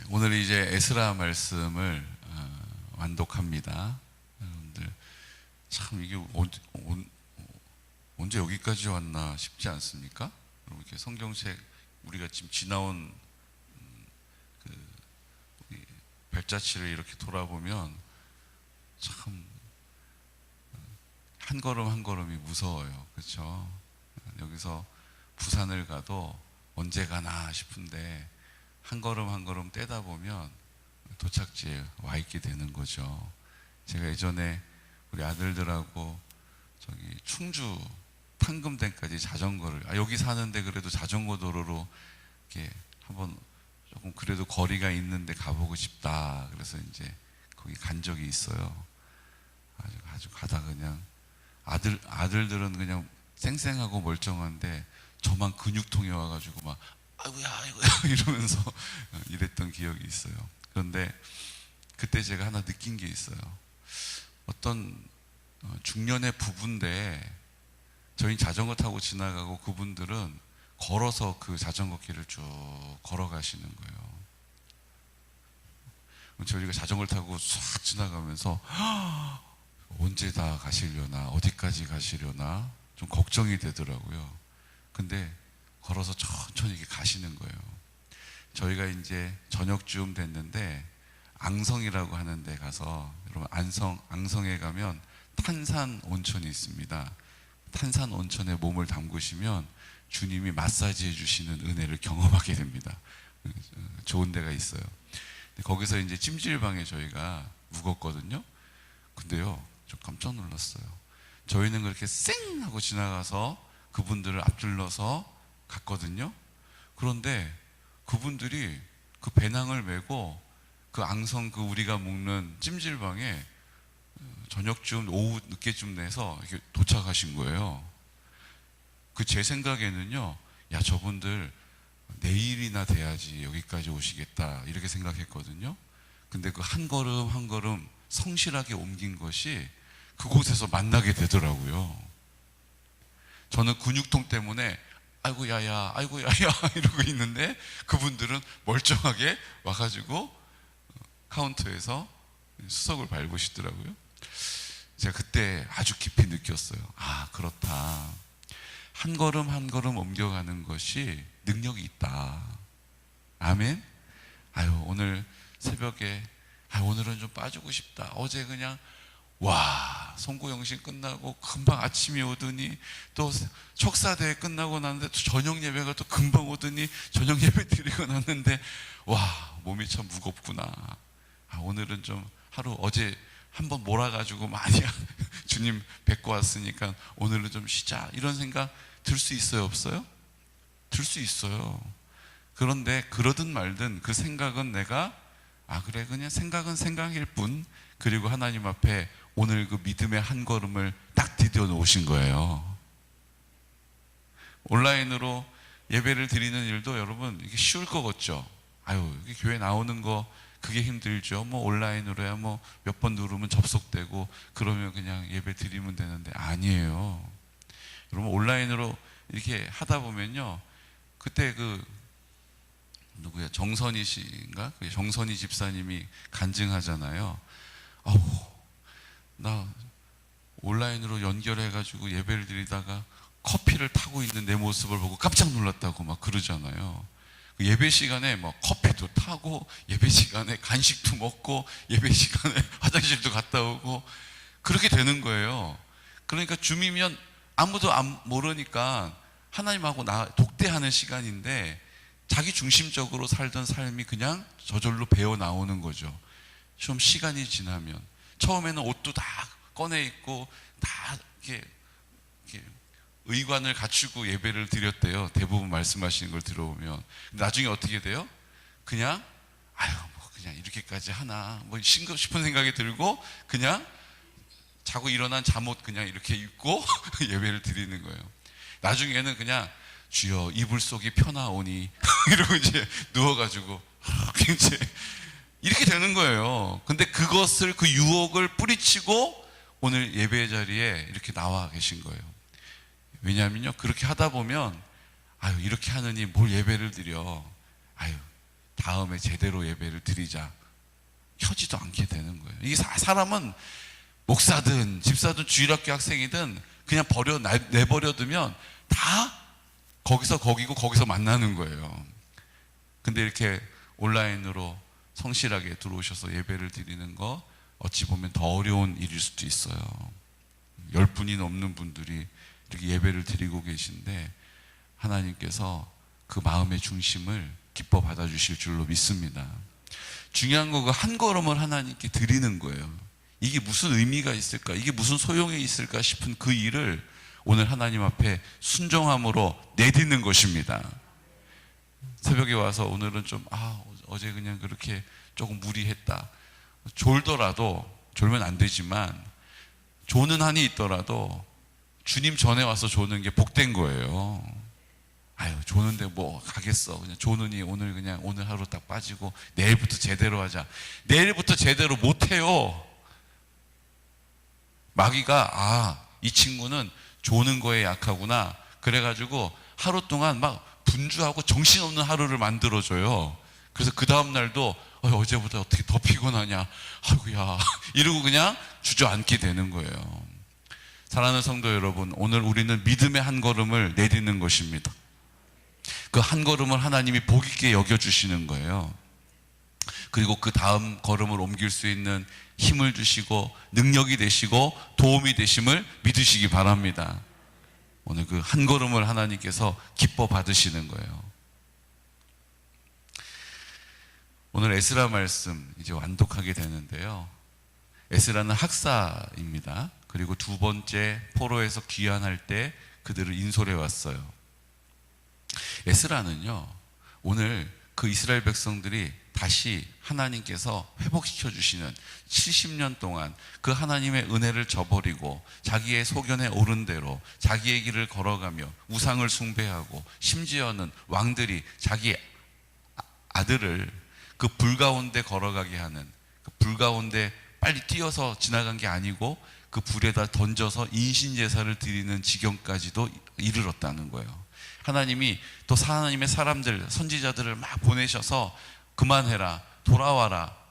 오늘 이제 에스라 말씀을 완독합니다. 여러분들 참 이게 언제 여기까지 왔나 싶지 않습니까? 이렇게 성경책 우리가 지금 지나온 그 별자치를 이렇게 돌아보면 참 한 걸음 한 걸음이 무서워요. 그렇죠? 여기서 부산을 가도 언제 가나 싶은데 한 걸음 한 걸음 떼다 보면 도착지에 와 있게 되는 거죠. 제가 예전에 우리 아들들하고 저기 충주 판금댐까지 자전거를 여기 사는데 그래도 자전거 도로로 이렇게 한번 조금 그래도 거리가 있는데 가보고 싶다. 그래서 이제 거기 간 적이 있어요. 아주 가다 그냥 아들들은 그냥 쌩쌩하고 멀쩡한데 저만 근육통이 와가지고 막 아이고야 이러면서 이랬던 기억이 있어요. 그런데 그때 제가 하나 느낀 게 있어요. 어떤 중년의 부부인데 저희 자전거 타고 지나가고 그분들은 걸어서 그 자전거 길을 쭉 걸어가시는 거예요. 저희가 자전거를 타고 싹 지나가면서 언제 다 가시려나, 어디까지 가시려나 좀 걱정이 되더라고요. 근데 걸어서 천천히 이렇게 가시는 거예요. 저희가 이제 저녁쯤 됐는데 앙성이라고 하는 데 가서, 여러분 앙성에 가면 탄산 온천이 있습니다. 탄산 온천에 몸을 담그시면 주님이 마사지 해주시는 은혜를 경험하게 됩니다. 좋은 데가 있어요. 거기서 이제 찜질방에 저희가 묵었거든요. 근데요, 좀 깜짝 놀랐어요. 저희는 그렇게 쌩 하고 지나가서 그분들을 앞질러서 갔거든요. 그런데 그분들이 그 배낭을 메고 그 앙성 그 우리가 묵는 찜질방에 저녁쯤 오후 늦게쯤 돼서 이렇게 도착하신 거예요. 그 제 생각에는요, 야 저분들 내일이나 돼야지 여기까지 오시겠다 이렇게 생각했거든요. 근데 그 한 걸음 한 걸음 성실하게 옮긴 것이 그곳에서 만나게 되더라고요. 저는 근육통 때문에 아이고 야야 이러고 있는데 그분들은 멀쩡하게 와가지고 카운터에서 수석을 밟으시더라고요. 제가 그때 아주 깊이 느꼈어요. 아, 그렇다. 한 걸음 한 걸음 옮겨가는 것이 능력이 있다. 아멘. 오늘 새벽에 오늘은 좀 빠지고 싶다. 어제 그냥 송구영신 끝나고 금방 아침이 오더니 또 척사대회 끝나고 났는데 또 저녁 예배가 또 금방 오더니 저녁 예배 드리고 났는데 몸이 참 무겁구나. 오늘은 좀 하루 어제 한번 몰아가지고 많이 주님 뵙고 왔으니까 오늘은 좀 쉬자 이런 생각 들 수 있어요, 없어요? 들 수 있어요. 그런데 그러든 말든 그 생각은 내가 그래 그냥 생각은 생각일 뿐, 그리고 하나님 앞에 오늘 그 믿음의 한 걸음을 딱 디뎌 놓으신 거예요. 온라인으로 예배를 드리는 일도 여러분 이게 쉬울 것 같죠? 이게 교회 나오는 거 그게 힘들죠. 온라인으로야 몇 번 누르면 접속되고 그러면 그냥 예배 드리면 되는데 아니에요. 여러분 온라인으로 이렇게 하다 보면요, 그때 누구야? 정선희 씨인가? 정선희 집사님이 간증하잖아요. 나 온라인으로 연결해가지고 예배를 드리다가 커피를 타고 있는 내 모습을 보고 깜짝 놀랐다고 막 그러잖아요. 예배 시간에 커피도 타고, 예배 시간에 간식도 먹고, 예배 시간에 화장실도 갔다 오고, 그렇게 되는 거예요. 그러니까 줌이면 아무도 모르니까 하나님하고 독대하는 시간인데 자기 중심적으로 살던 삶이 그냥 저절로 배어 나오는 거죠. 좀 시간이 지나면 처음에는 옷도 다 꺼내 입고 다 이렇게 의관을 갖추고 예배를 드렸대요. 대부분 말씀하시는 걸 들어보면. 나중에 어떻게 돼요? 그냥 그냥 이렇게까지 하나 신고 싶은 생각이 들고 그냥 자고 일어난 잠옷 그냥 이렇게 입고 예배를 드리는 거예요. 나중에는 그냥 주여 이불 속이 편하오니 이러고 이제 누워가지고 이제 이렇게 되는 거예요. 근데 그것을 그 유혹을 뿌리치고 오늘 예배 자리에 이렇게 나와 계신 거예요. 왜냐하면요, 그렇게 하다 보면 이렇게 하느니 뭘 예배를 드려, 다음에 제대로 예배를 드리자. 켜지도 않게 되는 거예요. 이게 사람은 목사든 집사든 주일학교 학생이든 그냥 내버려두면 다 거기서 거기고 거기서 만나는 거예요. 근데 이렇게 온라인으로 성실하게 들어오셔서 예배를 드리는 거 어찌 보면 더 어려운 일일 수도 있어요. 10분이 넘는 분들이 이렇게 예배를 드리고 계신데 하나님께서 그 마음의 중심을 기뻐 받아주실 줄로 믿습니다. 중요한 거 그 한 걸음을 하나님께 드리는 거예요. 이게 무슨 의미가 있을까? 이게 무슨 소용이 있을까 싶은 그 일을 오늘 하나님 앞에 순종함으로 내딛는 것입니다. 새벽에 와서 오늘은 좀 어제 그냥 그렇게 조금 무리했다. 졸면 안 되지만 조는 한이 있더라도 주님 전에 와서 조는 게 복된 거예요. 조는데 뭐 가겠어. 그냥 조느니 오늘 하루 딱 빠지고 내일부터 제대로 하자. 내일부터 제대로 못 해요. 마귀가 이 친구는 조는 거에 약하구나. 그래가지고 하루 동안 막 분주하고 정신없는 하루를 만들어줘요. 그래서 그 다음 날도 어제보다 어떻게 더 피곤하냐. 아이고야 이러고 그냥 주저앉게 되는 거예요. 사랑하는 성도 여러분, 오늘 우리는 믿음의 한 걸음을 내딛는 것입니다. 그 한 걸음을 하나님이 복 있게 여겨주시는 거예요. 그리고 그 다음 걸음을 옮길 수 있는 힘을 주시고 능력이 되시고 도움이 되심을 믿으시기 바랍니다. 오늘 그 한 걸음을 하나님께서 기뻐 받으시는 거예요. 오늘 에스라 말씀 이제 완독하게 되는데요. 에스라는 학사입니다. 그리고 두 번째 포로에서 귀환할 때 그들을 인솔해 왔어요. 에스라는요, 오늘 그 이스라엘 백성들이 다시 하나님께서 회복시켜 주시는 70년 동안 그 하나님의 은혜를 저버리고 자기의 소견에 오른 대로 자기의 길을 걸어가며 우상을 숭배하고 심지어는 왕들이 자기 아들을 그 불 가운데 걸어가게 하는, 그 불 가운데 빨리 뛰어서 지나간 게 아니고 그 불에다 던져서 인신제사를 드리는 지경까지도 이르렀다는 거예요. 하나님이 또 하나님의 사람들, 선지자들을 막 보내셔서 그만해라,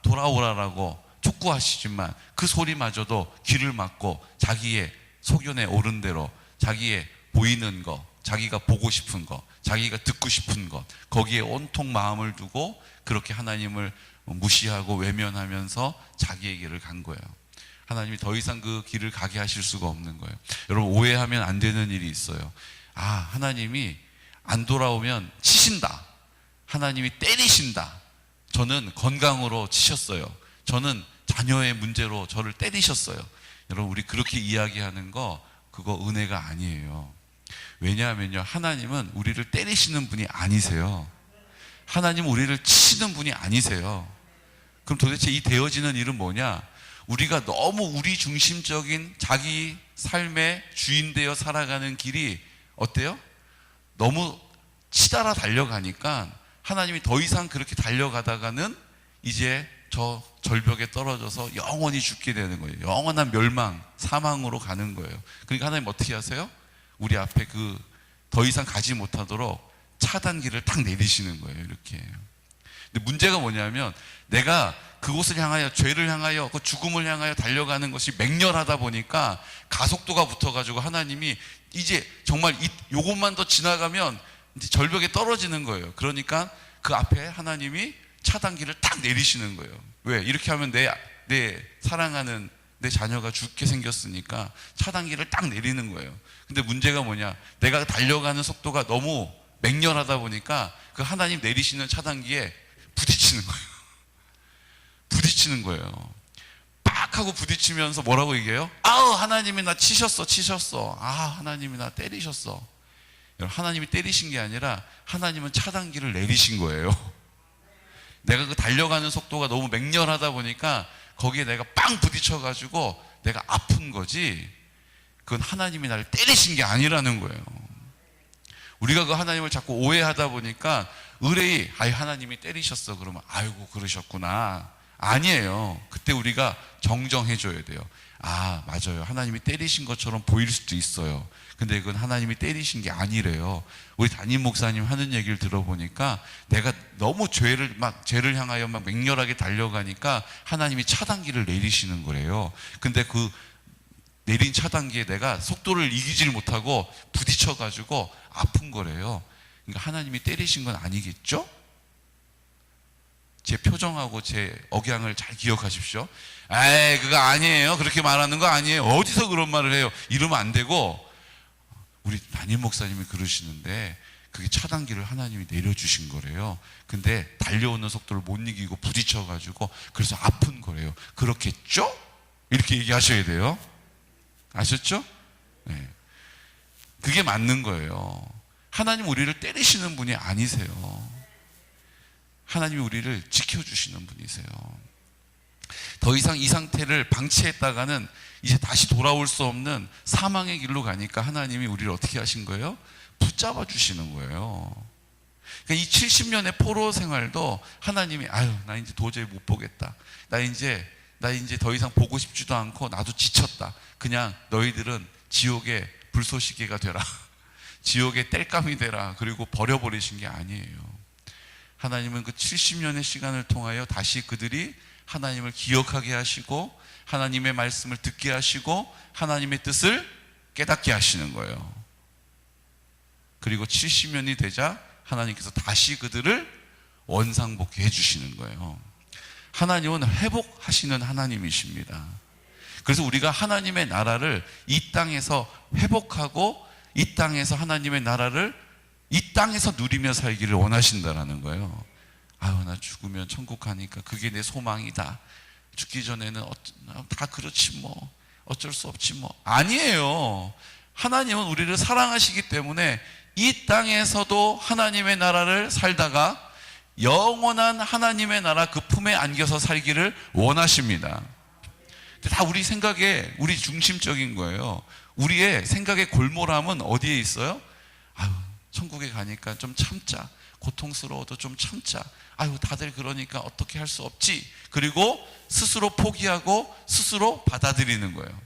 돌아오라라고 촉구하시지만 그 소리마저도 귀를 막고 자기의 소견에 오른 대로 자기의 보이는 것, 자기가 보고 싶은 것, 자기가 듣고 싶은 것, 거기에 온통 마음을 두고 그렇게 하나님을 무시하고 외면하면서 자기의 길을 간 거예요. 하나님이 더 이상 그 길을 가게 하실 수가 없는 거예요. 여러분, 오해하면 안 되는 일이 있어요. 하나님이 안 돌아오면 치신다. 하나님이 때리신다. 저는 건강으로 치셨어요. 저는 자녀의 문제로 저를 때리셨어요. 여러분, 우리 그렇게 이야기하는 거 그거 은혜가 아니에요. 왜냐하면요, 하나님은 우리를 때리시는 분이 아니세요. 하나님은 우리를 치시는 분이 아니세요. 그럼 도대체 이 되어지는 일은 뭐냐? 우리가 너무 우리 중심적인 자기 삶의 주인 되어 살아가는 길이 어때요? 너무 치달아 달려가니까 하나님이 더 이상 그렇게 달려가다가는 이제 저 절벽에 떨어져서 영원히 죽게 되는 거예요. 영원한 멸망, 사망으로 가는 거예요. 그러니까 하나님 어떻게 하세요? 우리 앞에 그 더 이상 가지 못하도록 차단기를 딱 내리시는 거예요. 이렇게. 근데 문제가 뭐냐면 내가 그곳을 향하여, 죄를 향하여, 그 죽음을 향하여 달려가는 것이 맹렬하다 보니까 가속도가 붙어가지고 하나님이 이제 정말 요것만 더 지나가면 이제 절벽에 떨어지는 거예요. 그러니까 그 앞에 하나님이 차단기를 딱 내리시는 거예요. 왜? 이렇게 하면 내 사랑하는 내 자녀가 죽게 생겼으니까 차단기를 딱 내리는 거예요. 근데 문제가 뭐냐? 내가 달려가는 속도가 너무 맹렬하다 보니까 그 하나님 내리시는 차단기에 부딪히는 거예요. 부딪히는 거예요. 빡 하고 부딪히면서 뭐라고 얘기해요? 하나님이 나 치셨어. 하나님이 나 때리셨어. 하나님이 때리신 게 아니라 하나님은 차단기를 내리신 거예요. 내가 그 달려가는 속도가 너무 맹렬하다 보니까 거기에 내가 빵 부딪혀가지고 내가 아픈 거지, 그건 하나님이 나를 때리신 게 아니라는 거예요. 우리가 그 하나님을 자꾸 오해하다 보니까 의뢰이 하나님이 때리셨어. 그러면 아이고 그러셨구나. 아니에요. 그때 우리가 정정해 줘야 돼요. 아, 맞아요. 하나님이 때리신 것처럼 보일 수도 있어요. 근데 그건 하나님이 때리신 게 아니래요. 우리 담임 목사님 하는 얘기를 들어보니까 내가 너무 죄를 향하여 막 맹렬하게 달려가니까 하나님이 차단기를 내리시는 거래요. 근데 그 내린 차단기에 내가 속도를 이기질 못하고 부딪혀가지고 아픈 거래요. 그러니까 하나님이 때리신 건 아니겠죠? 제 표정하고 제 억양을 잘 기억하십시오. 에이, 그거 아니에요. 그렇게 말하는 거 아니에요. 어디서 그런 말을 해요? 이러면 안 되고, 우리 담임 목사님이 그러시는데 그게 차단기를 하나님이 내려주신 거래요. 근데 달려오는 속도를 못 이기고 부딪혀가지고 그래서 아픈 거래요. 그렇겠죠? 이렇게 얘기하셔야 돼요. 아셨죠? 네. 그게 맞는 거예요. 하나님 우리를 때리시는 분이 아니세요. 하나님이 우리를 지켜주시는 분이세요. 더 이상 이 상태를 방치했다가는 이제 다시 돌아올 수 없는 사망의 길로 가니까 하나님이 우리를 어떻게 하신 거예요? 붙잡아 주시는 거예요. 그러니까 이 70년의 포로 생활도 하나님이 나 이제 도저히 못 보겠다. 나 이제 더 이상 보고 싶지도 않고 나도 지쳤다. 그냥 너희들은 지옥의 불쏘시개가 되라. 지옥의 땔감이 되라. 그리고 버려버리신 게 아니에요. 하나님은 그 70년의 시간을 통하여 다시 그들이 하나님을 기억하게 하시고 하나님의 말씀을 듣게 하시고 하나님의 뜻을 깨닫게 하시는 거예요. 그리고 70년이 되자 하나님께서 다시 그들을 원상복귀 해주시는 거예요. 하나님은 회복하시는 하나님이십니다. 그래서 우리가 하나님의 나라를 이 땅에서 회복하고 이 땅에서 하나님의 나라를 이 땅에서 누리며 살기를 원하신다라는 거예요. 나 죽으면 천국 가니까 그게 내 소망이다. 죽기 전에는 다 그렇지 뭐 어쩔 수 없지 뭐. 아니에요. 하나님은 우리를 사랑하시기 때문에 이 땅에서도 하나님의 나라를 살다가 영원한 하나님의 나라 그 품에 안겨서 살기를 원하십니다. 다 우리 생각에 우리 중심적인 거예요. 우리의 생각의 골몰함은 어디에 있어요? 천국에 가니까 좀 참자. 고통스러워도 좀 참자. 다들 그러니까 어떻게 할 수 없지. 그리고 스스로 포기하고 스스로 받아들이는 거예요.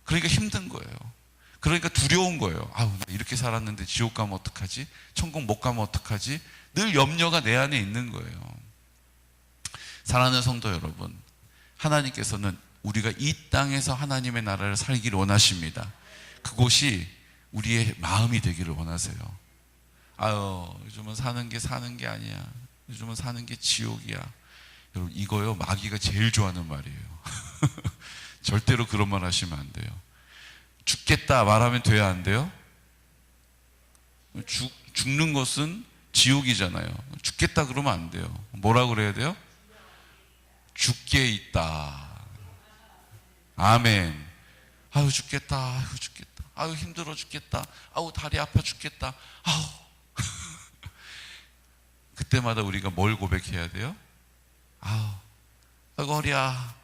그러니까 힘든 거예요. 그러니까 두려운 거예요. 나 이렇게 살았는데 지옥 가면 어떡하지? 천국 못 가면 어떡하지? 늘 염려가 내 안에 있는 거예요. 사랑하는 성도 여러분, 하나님께서는 우리가 이 땅에서 하나님의 나라를 살기를 원하십니다. 그곳이 우리의 마음이 되기를 원하세요. 요즘은 사는 게 아니야. 요즘은 사는 게 지옥이야. 여러분, 이거요, 마귀가 제일 좋아하는 말이에요. 절대로 그런 말 하시면 안 돼요. 죽겠다 말하면 돼야 안 돼요? 죽는 것은 지옥이잖아요. 죽겠다 그러면 안 돼요. 뭐라 그래야 돼요? 죽게 있다. 아멘. 죽겠다. 죽겠다. 힘들어 죽겠다. 다리 아파 죽겠다. 그때마다 우리가 뭘 고백해야 돼요? 허리야.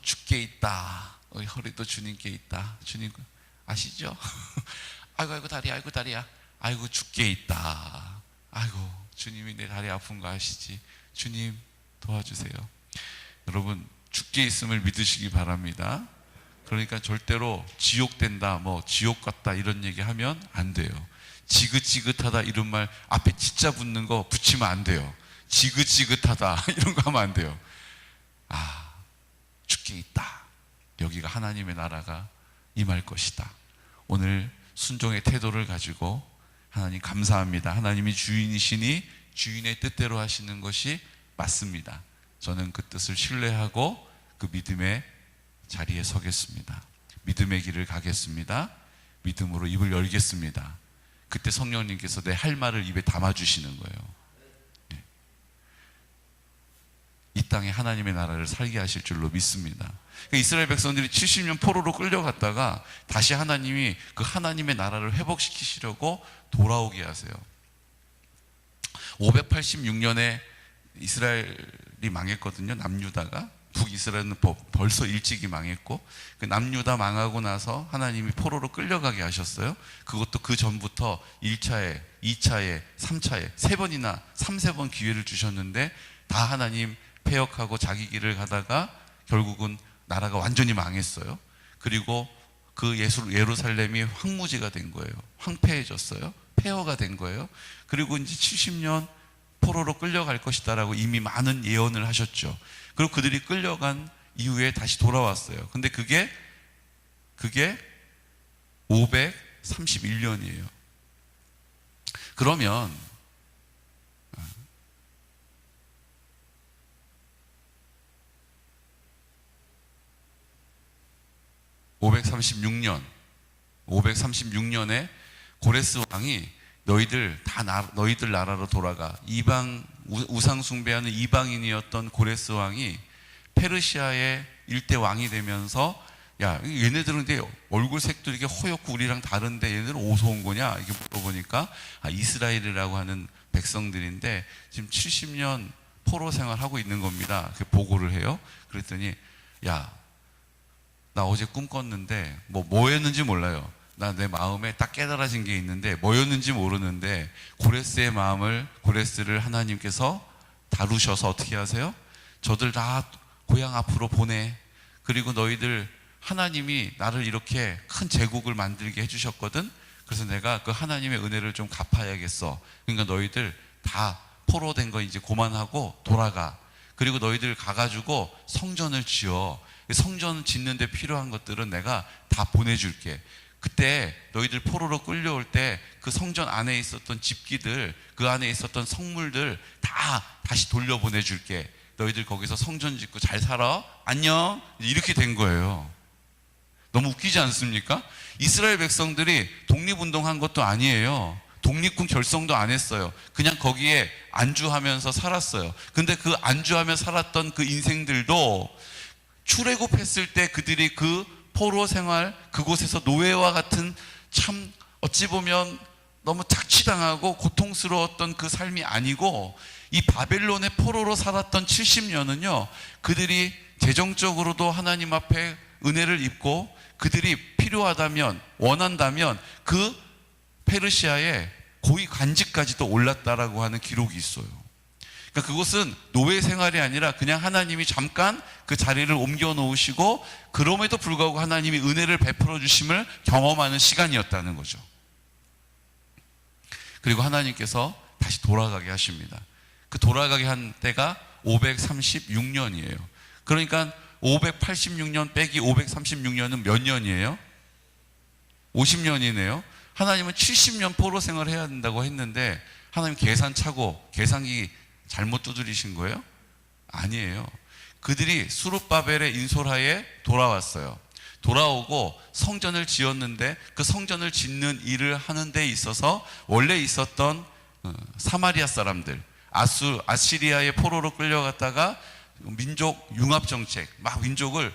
죽게 있다. 허리도 주님께 있다. 주님 아시죠? 아이고 다리야. 죽게 있다. 주님이 내 다리 아픈 거 아시지? 주님 도와주세요. 여러분, 죽게 있음을 믿으시기 바랍니다. 그러니까 절대로 지옥 된다, 지옥 같다 이런 얘기 하면 안 돼요. 지긋지긋하다 이런 말 앞에 진짜 붙는 거 붙이면 안 돼요. 지긋지긋하다 이런 거 하면 안 돼요. 죽게 있다. 여기가 하나님의 나라가 임할 것이다. 오늘 순종의 태도를 가지고 하나님 감사합니다. 하나님이 주인이시니 주인의 뜻대로 하시는 것이 맞습니다. 저는 그 뜻을 신뢰하고 그 믿음의 자리에 서겠습니다. 믿음의 길을 가겠습니다. 믿음으로 입을 열겠습니다. 그때 성령님께서 내 할 말을 입에 담아주시는 거예요. 네. 이 땅에 하나님의 나라를 살게 하실 줄로 믿습니다. 그러니까 이스라엘 백성들이 70년 포로로 끌려갔다가 다시 하나님이 그 하나님의 나라를 회복시키시려고 돌아오게 하세요. 586년에 이스라엘이 망했거든요. 남유다가. 북이스라엘은 벌써 일찍이 망했고, 그 남유다 망하고 나서 하나님이 포로로 끌려가게 하셨어요. 그것도 그 전부터 1차에, 2차에, 3차에 3번이나 3번 기회를 주셨는데 다 하나님 폐역하고 자기 길을 가다가 결국은 나라가 완전히 망했어요. 그리고 그 예루살렘이 황무지가 된 거예요. 황폐해졌어요. 폐허가 된 거예요. 그리고 이제 70년 포로로 끌려갈 것이다라고 이미 많은 예언을 하셨죠. 그리고 그들이 끌려간 이후에 다시 돌아왔어요. 근데 그게 531년이에요. 그러면 536년에 고레스 왕이 너희들 나라로 돌아가. 이방 우상 숭배하는 이방인이었던 고레스 왕이 페르시아의 일대 왕이 되면서 야, 얘네들은 근데 얼굴색도 이렇게 허옇고 우리랑 다른데 얘네들은 어디서 온 거냐? 이렇게 물어보니까 이스라엘이라고 하는 백성들인데 지금 70년 포로 생활하고 있는 겁니다. 그 보고를 해요. 그랬더니 야, 나 어제 꿈 꿨는데 뭐였는지 몰라요. 나 내 마음에 딱 깨달아진 게 있는데 뭐였는지 모르는데 고레스를 하나님께서 다루셔서 어떻게 하세요? 저들 다 고향 앞으로 보내. 그리고 너희들 하나님이 나를 이렇게 큰 제국을 만들게 해주셨거든. 그래서 내가 그 하나님의 은혜를 좀 갚아야겠어. 그러니까 너희들 다 포로된 거 이제 그만하고 돌아가. 그리고 너희들 가가지고 성전을 지어. 성전 짓는 데 필요한 것들은 내가 다 보내줄게. 그때 너희들 포로로 끌려올 때 그 성전 안에 있었던 집기들, 그 안에 있었던 성물들 다 다시 돌려보내줄게. 너희들 거기서 성전 짓고 잘 살아. 안녕. 이렇게 된 거예요. 너무 웃기지 않습니까? 이스라엘 백성들이 독립운동한 것도 아니에요. 독립군 결성도 안 했어요. 그냥 거기에 안주하면서 살았어요. 근데 그 안주하며 살았던 그 인생들도 출애굽했을 때 그들이 그 포로 생활, 그곳에서 노예와 같은 참 어찌 보면 너무 착취당하고 고통스러웠던 그 삶이 아니고 이 바벨론의 포로로 살았던 70년은요, 그들이 재정적으로도 하나님 앞에 은혜를 입고 그들이 필요하다면, 원한다면 그 페르시아의 고위 관직까지도 올랐다라고 하는 기록이 있어요. 그러니까 그것은 노예 생활이 아니라 그냥 하나님이 잠깐 그 자리를 옮겨 놓으시고 그럼에도 불구하고 하나님이 은혜를 베풀어 주심을 경험하는 시간이었다는 거죠. 그리고 하나님께서 다시 돌아가게 하십니다. 그 돌아가게 한 때가 536년이에요. 그러니까 586년 빼기 536년은 몇 년이에요? 50년이네요. 하나님은 70년 포로 생활을 해야 된다고 했는데 하나님 계산기 잘못 두드리신 거예요? 아니에요. 그들이 수룹바벨의 인솔하에 돌아왔어요. 돌아오고 성전을 지었는데 그 성전을 짓는 일을 하는 데 있어서 원래 있었던 사마리아 사람들, 아시리아의 포로로 끌려갔다가 민족 융합 정책, 막 민족을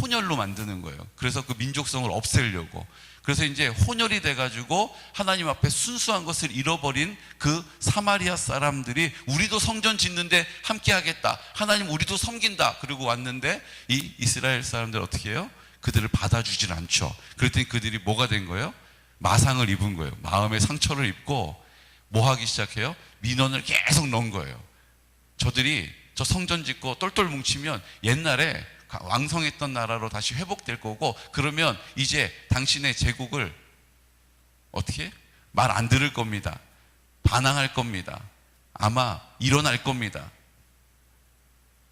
혼혈로 만드는 거예요. 그래서 그 민족성을 없애려고. 그래서 이제 혼혈이 돼가지고 하나님 앞에 순수한 것을 잃어버린 그 사마리아 사람들이 우리도 성전 짓는데 함께 하겠다. 하나님 우리도 섬긴다. 그리고 왔는데 이 이스라엘 사람들 어떻게 해요? 그들을 받아주질 않죠. 그랬더니 그들이 뭐가 된 거예요? 마상을 입은 거예요. 마음의 상처를 입고 뭐 하기 시작해요? 민원을 계속 넣은 거예요. 저들이 저 성전 짓고 똘똘 뭉치면 옛날에 왕성했던 나라로 다시 회복될 거고, 그러면 이제 당신의 제국을 어떻게? 말 안 들을 겁니다. 반항할 겁니다. 아마 일어날 겁니다.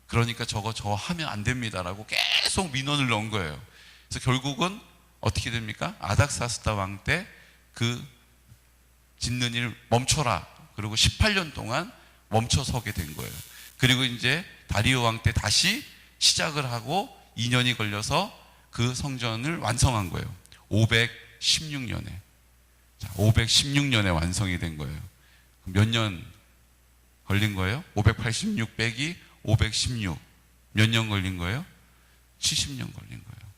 그러니까 저거 하면 안 됩니다라고 계속 민원을 넣은 거예요. 그래서 결국은 어떻게 됩니까? 아닥사스다 왕 때 그 짓는 일 멈춰라. 그리고 18년 동안 멈춰서게 된 거예요. 그리고 이제 다리오 왕 때 다시 시작을 하고 2년이 걸려서 그 성전을 완성한 거예요. 516년에. 자, 516년에 완성이 된 거예요. 몇 년 걸린 거예요? 586 빼기 516. 몇 년 걸린 거예요? 70년 걸린 거예요.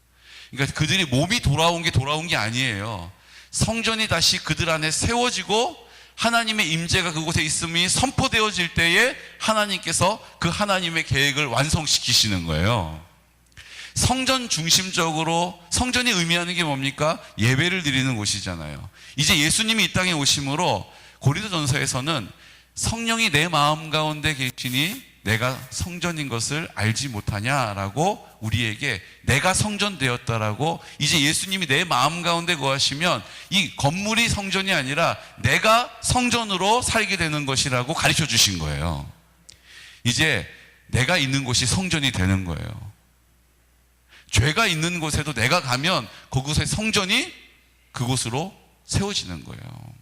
그러니까 그들이 몸이 돌아온 게 아니에요. 성전이 다시 그들 안에 세워지고 하나님의 임재가 그곳에 있음이 선포되어질 때에 하나님께서 그 하나님의 계획을 완성시키시는 거예요. 성전 중심적으로, 성전이 의미하는 게 뭡니까? 예배를 드리는 곳이잖아요. 이제 예수님이 이 땅에 오심으로 고린도전서에서는 성령이 내 마음 가운데 계시니 내가 성전인 것을 알지 못하냐라고 우리에게 내가 성전되었다라고, 이제 예수님이 내 마음 가운데 거하시면 이 건물이 성전이 아니라 내가 성전으로 살게 되는 것이라고 가르쳐 주신 거예요. 이제 내가 있는 곳이 성전이 되는 거예요. 죄가 있는 곳에도 내가 가면 그곳의 성전이 그곳으로 세워지는 거예요.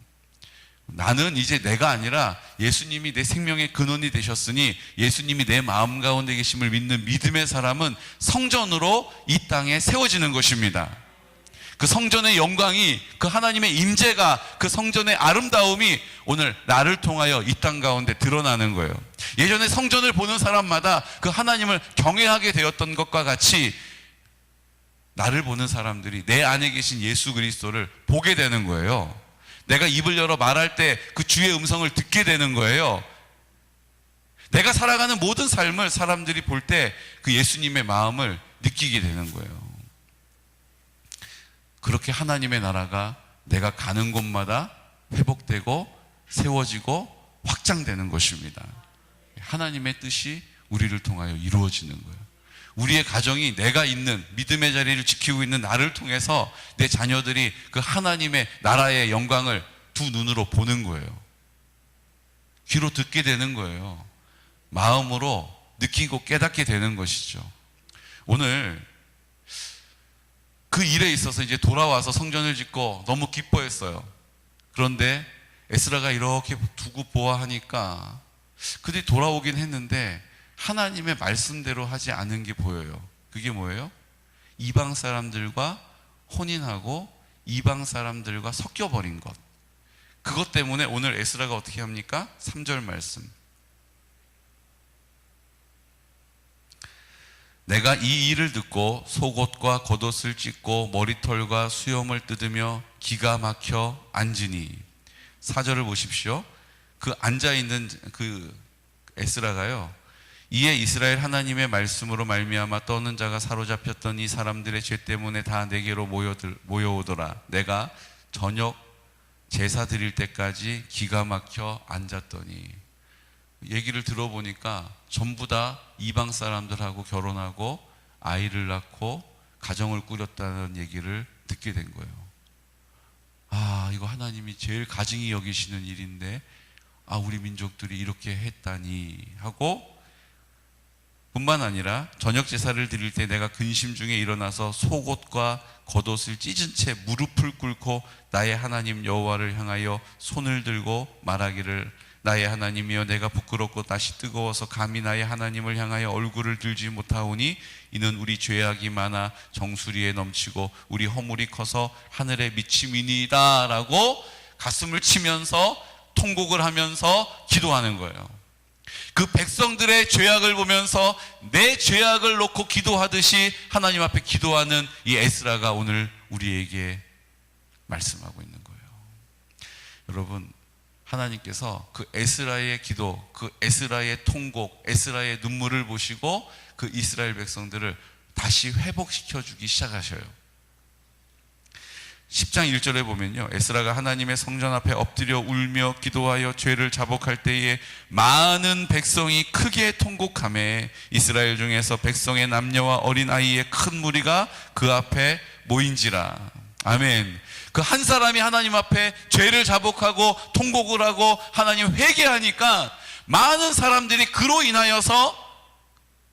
나는 이제 내가 아니라 예수님이 내 생명의 근원이 되셨으니 예수님이 내 마음 가운데 계심을 믿는 믿음의 사람은 성전으로 이 땅에 세워지는 것입니다. 그 성전의 영광이, 그 하나님의 임재가, 그 성전의 아름다움이 오늘 나를 통하여 이 땅 가운데 드러나는 거예요. 예전에 성전을 보는 사람마다 그 하나님을 경외하게 되었던 것과 같이 나를 보는 사람들이 내 안에 계신 예수 그리스도를 보게 되는 거예요. 내가 입을 열어 말할 때 그 주의 음성을 듣게 되는 거예요. 내가 살아가는 모든 삶을 사람들이 볼 때 그 예수님의 마음을 느끼게 되는 거예요. 그렇게 하나님의 나라가 내가 가는 곳마다 회복되고 세워지고 확장되는 것입니다. 하나님의 뜻이 우리를 통하여 이루어지는 거예요. 우리의 가정이 내가 있는 믿음의 자리를 지키고 있는 나를 통해서 내 자녀들이 그 하나님의 나라의 영광을 두 눈으로 보는 거예요. 귀로 듣게 되는 거예요. 마음으로 느끼고 깨닫게 되는 것이죠. 오늘 그 일에 있어서 이제 돌아와서 성전을 짓고 너무 기뻐했어요. 그런데 에스라가 이렇게 두고 보아하니까 그들이 돌아오긴 했는데 하나님의 말씀대로 하지 않은 게 보여요. 그게 뭐예요? 이방 사람들과 혼인하고 이방 사람들과 섞여버린 것. 그것 때문에 오늘 에스라가 어떻게 합니까? 3절 말씀. 내가 이 일을 듣고 속옷과 겉옷을 찢고 머리털과 수염을 뜯으며 기가 막혀 앉으니. 4절을 보십시오. 그 앉아있는 그 에스라가요, 이에 이스라엘 하나님의 말씀으로 말미암아 떠는 자가 사로잡혔던 이 사람들의 죄 때문에 다 내게로 모여오더라. 내가 저녁 제사 드릴 때까지 기가 막혀 앉았더니. 얘기를 들어보니까 전부 다 이방 사람들하고 결혼하고 아이를 낳고 가정을 꾸렸다는 얘기를 듣게 된 거예요. 아, 이거 하나님이 제일 가증히 여기시는 일인데 우리 민족들이 이렇게 했다니 하고, 뿐만 아니라 저녁 제사를 드릴 때 내가 근심 중에 일어나서 속옷과 겉옷을 찢은 채 무릎을 꿇고 나의 하나님 여호와를 향하여 손을 들고 말하기를, 나의 하나님이여, 내가 부끄럽고 다시 뜨거워서 감히 나의 하나님을 향하여 얼굴을 들지 못하오니 이는 우리 죄악이 많아 정수리에 넘치고 우리 허물이 커서 하늘에 미침이니이다 라고 가슴을 치면서 통곡을 하면서 기도하는 거예요. 그 백성들의 죄악을 보면서 내 죄악을 놓고 기도하듯이 하나님 앞에 기도하는 이 에스라가 오늘 우리에게 말씀하고 있는 거예요. 여러분, 하나님께서 그 에스라의 기도, 그 에스라의 통곡, 에스라의 눈물을 보시고 그 이스라엘 백성들을 다시 회복시켜 주기 시작하셔요. 10장 1절에 보면요, 에스라가 하나님의 성전 앞에 엎드려 울며 기도하여 죄를 자복할 때에 많은 백성이 크게 통곡하매 이스라엘 중에서 백성의 남녀와 어린아이의 큰 무리가 그 앞에 모인지라. 아멘. 그 한 사람이 하나님 앞에 죄를 자복하고 통곡을 하고 하나님 회개하니까 많은 사람들이 그로 인하여서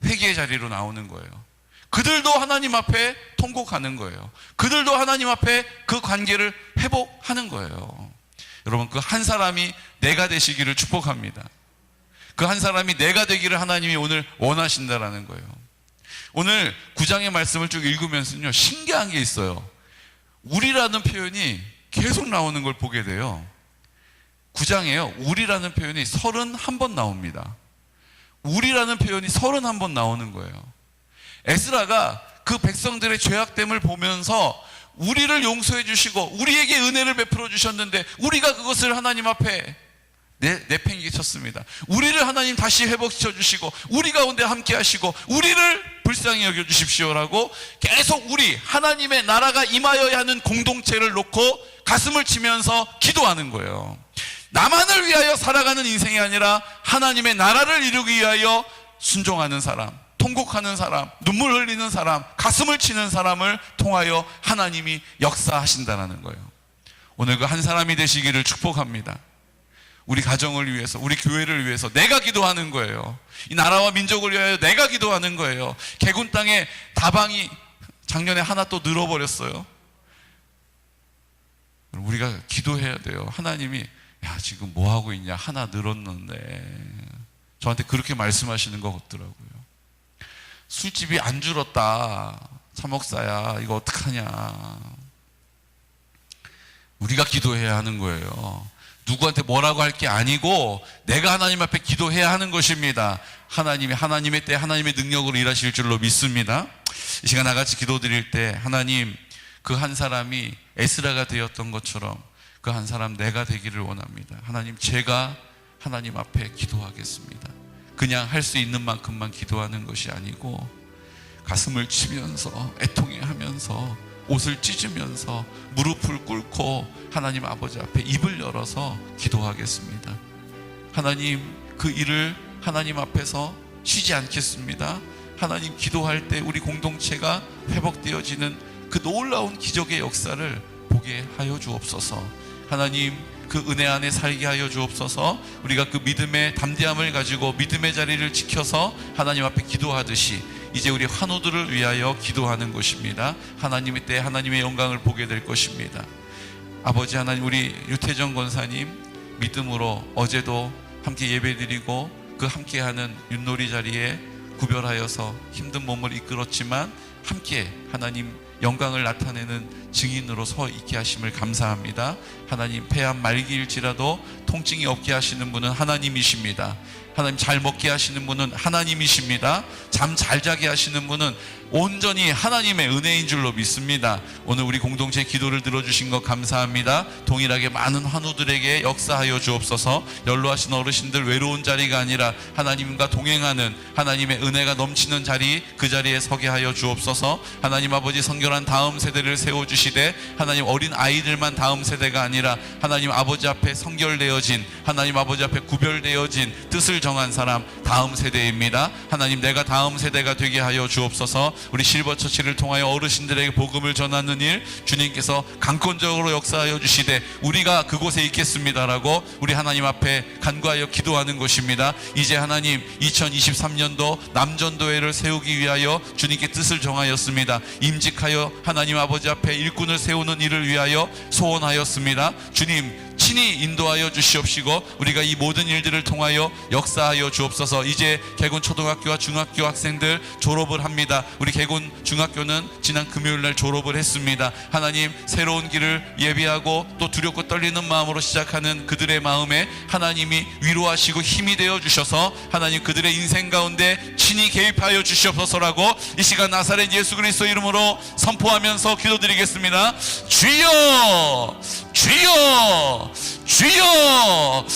회개의 자리로 나오는 거예요. 그들도 하나님 앞에 통곡하는 거예요. 그들도 하나님 앞에 그 관계를 회복하는 거예요. 여러분, 그 한 사람이 내가 되시기를 축복합니다. 그 한 사람이 내가 되기를 하나님이 오늘 원하신다라는 거예요. 오늘 9장의 말씀을 쭉 읽으면서요, 신기한 게 있어요. 우리라는 표현이 계속 나오는 걸 보게 돼요. 9장에요, 우리라는 표현이 31번 나옵니다. 우리라는 표현이 31번 나오는 거예요. 에스라가 그 백성들의 죄악됨을 보면서 우리를 용서해 주시고 우리에게 은혜를 베풀어 주셨는데 우리가 그것을 하나님 앞에 내팽개쳤습니다. 우리를 하나님 다시 회복시켜 주시고 우리 가운데 함께 하시고 우리를 불쌍히 여겨 주십시오라고 계속 우리 하나님의 나라가 임하여야 하는 공동체를 놓고 가슴을 치면서 기도하는 거예요. 나만을 위하여 살아가는 인생이 아니라 하나님의 나라를 이루기 위하여 순종하는 사람, 통곡하는 사람, 눈물 흘리는 사람, 가슴을 치는 사람을 통하여 하나님이 역사하신다는 거예요. 오늘 그 한 사람이 되시기를 축복합니다. 우리 가정을 위해서, 우리 교회를 위해서 내가 기도하는 거예요. 이 나라와 민족을 위하여 내가 기도하는 거예요. 개군 땅에 다방이 작년에 하나 또 늘어버렸어요. 우리가 기도해야 돼요. 하나님이 야 지금 뭐 하고 있냐, 하나 늘었는데. 저한테 그렇게 말씀하시는 것 같더라고요. 술집이 안 줄었다, 차목사야 이거 어떡하냐. 우리가 기도해야 하는 거예요. 누구한테 뭐라고 할 게 아니고 내가 하나님 앞에 기도해야 하는 것입니다. 하나님이 하나님의 때 하나님의 능력으로 일하실 줄로 믿습니다. 이 시간 나같이 기도드릴 때 하나님, 그 한 사람이 에스라가 되었던 것처럼 그 한 사람 내가 되기를 원합니다. 하나님, 제가 하나님 앞에 기도하겠습니다. 그냥 할 수 있는 만큼만 기도하는 것이 아니고 가슴을 치면서 애통해하면서 옷을 찢으면서 무릎을 꿇고 하나님 아버지 앞에 입을 열어서 기도하겠습니다. 하나님, 그 일을 하나님 앞에서 쉬지 않겠습니다. 하나님, 기도할 때 우리 공동체가 회복되어지는 그 놀라운 기적의 역사를 보게 하여 주옵소서. 하나님, 그 은혜 안에 살게 하여 주옵소서. 우리가 그 믿음의 담대함을 가지고 믿음의 자리를 지켜서 하나님 앞에 기도하듯이 이제 우리 환우들을 위하여 기도하는 것입니다. 하나님의 때 하나님의 영광을 보게 될 것입니다. 아버지 하나님, 우리 유태정 권사님 믿음으로 어제도 함께 예배드리고 그 함께하는 윷놀이 자리에 구별하여서 힘든 몸을 이끌었지만 함께 하나님 영광을 나타내는 증인으로 서 있게 하심을 감사합니다. 하나님, 폐암 말기일지라도 통증이 없게 하시는 분은 하나님이십니다. 하나님, 잘 먹게 하시는 분은 하나님이십니다. 잠 잘 자게 하시는 분은 온전히 하나님의 은혜인 줄로 믿습니다. 오늘 우리 공동체 기도를 들어주신 것 감사합니다. 동일하게 많은 환우들에게 역사하여 주옵소서. 연로하신 어르신들 외로운 자리가 아니라 하나님과 동행하는 하나님의 은혜가 넘치는 자리, 그 자리에 서게 하여 주옵소서. 하나님 아버지, 성결한 다음 세대를 세워주시되 하나님, 어린 아이들만 다음 세대가 아니라 하나님 아버지 앞에 성결되어진, 하나님 아버지 앞에 구별되어진 뜻을 정한 사람 다음 세대입니다. 하나님, 내가 다음 세대가 되게 하여 주옵소서. 우리 실버처치를 통하여 어르신들에게 복음을 전하는 일 주님께서 강권적으로 역사하여 주시되 우리가 그곳에 있겠습니다라고 우리 하나님 앞에 간구하여 기도하는 것입니다. 이제 하나님, 2023년도 남전도회를 세우기 위하여 주님께 뜻을 정하였습니다. 임직하여 하나님 아버지 앞에 일꾼을 세우는 일을 위하여 소원하였습니다. 주님, 친히 인도하여 주시옵시고 우리가 이 모든 일들을 통하여 역사하여 주옵소서. 이제 개군 초등학교와 중학교 학생들 졸업을 합니다. 우리 개군 중학교는 지난 금요일날 졸업을 했습니다. 하나님, 새로운 길을 예비하고 또 두렵고 떨리는 마음으로 시작하는 그들의 마음에 하나님이 위로하시고 힘이 되어 주셔서 하나님 그들의 인생 가운데 친히 개입하여 주시옵소서라고 이 시간 나사렛 예수 그리스도 이름으로 선포하면서 기도드리겠습니다. 주여, 주여, 주여.